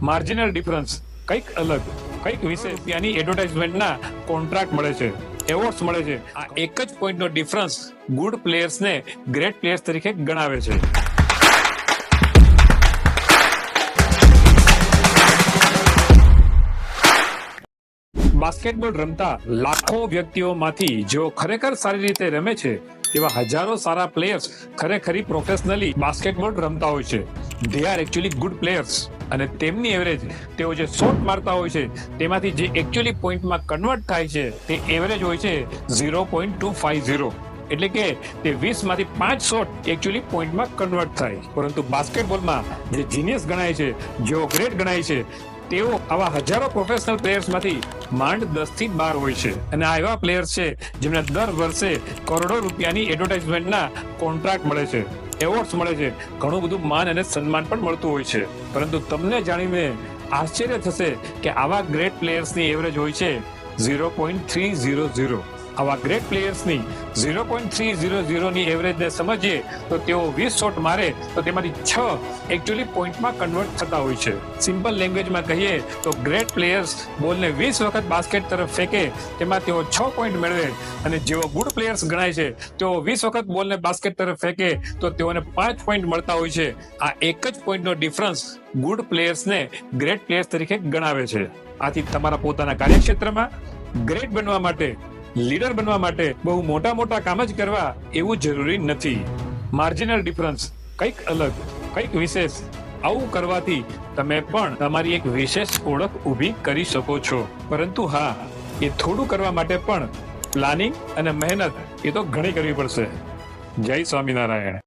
Marginal difference, કંઈક અલગ, કંઈક વિશેષ. ત્યાંની એડવર્ટાઇઝમેન્ટના કોન્ટ્રાક્ટ મળે છે, એવોર્ડ્સ મળે છે. આ એક જ પોઈન્ટનો ડિફરન્સ ગુડ પ્લેયર્સને ગ્રેટ પ્લેયર્સ તરીકે ગણાવે છે. બાસ્કેટબોલ રમતા લાખો વ્યક્તિઓમાંથી જેઓ ખરેખર સારી રીતે રમે છે એવા હજારો સારા પ્લેયર્સ ખરેખરી પ્રોફેશનલી બાસ્કેટબોલ રમતા હોય છે. They are actually good players. અને તેમની એવરેજ, તેઓ જે શોટ મારતા હોય છે તેમાંથી જે એકચ્યુઅલી પોઈન્ટમાં કન્વર્ટ થાય છે તે એવરેજ હોય છે 0.250. એટલે કે તે 20 માંથી 5 શોટ એકચ્યુઅલી પોઈન્ટમાં કન્વર્ટ થાય. પરંતુ બાસ્કેટબોલમાં જે જીનિયસ ગણાય છે, જેઓ ગ્રેટ ગણાય છે, તેઓ આવા હજારો પ્રોફેશનલ પ્લેયર્સ માંથી માંડ 10 થી 12 હોય છે. અને આ એવા પ્લેયર્સ છે જેમને દર વર્ષે કરોડો રૂપિયાની એડવર્ટાઇઝમેન્ટના કોન્ટ્રાક્ટ મળે છે, એવોર્ડ્સ મળે છે, ઘણું બધું માન અને સન્માન પણ મળતું હોય છે. પરંતુ તમને જાણીને આશ્ચર્ય થશે કે આવા ગ્રેટ પ્લેયર્સની એવરેજ હોય છે 0.300. આવા ગ્રેટ પ્લેયર્સની 0.300 ની એવરેજને સમજીએ તો તેઓ 20 શોટ મારે તો તેમાંથી 6 એકચ્યુઅલી પોઈન્ટમાં કન્વર્ટ થતા હોય છે. સિમ્પલ લેંગ્વેજમાં કહીએ તો ગ્રેટ પ્લેયર્સ બોલને 20 વખત બાસ્કેટ તરફ ફેંકે, તેમાં તેઓ 6 પોઈન્ટ મેળવે. અને જેઓ ગુડ પ્લેયર્સ ગણાય છે તેઓ 20 વખત બોલને બાસ્કેટ તરફ ફેંકે તો તેઓને 5 પોઈન્ટ મળતા હોય છે. આ એક જ પોઈન્ટનો ડિફરન્સ ગુડ પ્લેયર્સને ગ્રેટ પ્લેયર્સ તરીકે ગણાવે છે. આથી તમારા પોતાના કાર્યક્ષેત્રમાં ગ્રેટ બનવા માટે, લીડર બનવા માટે બહુ મોટા કામ જ કરવા એવું જરૂરી નથી. માર્જિનલ ડિફરન્સ, કંઈક અલગ, કંઈક વિશેષ. આવું કરવાથી તમે પણ તમારી એક વિશેષ ઓળખ ઊભી કરી શકો છો. પરંતુ હા, એ થોડું કરવા માટે પણ પ્લાનિંગ અને મહેનત એ તો ઘણી કરવી પડશે. જય સ્વામિનારાયણ.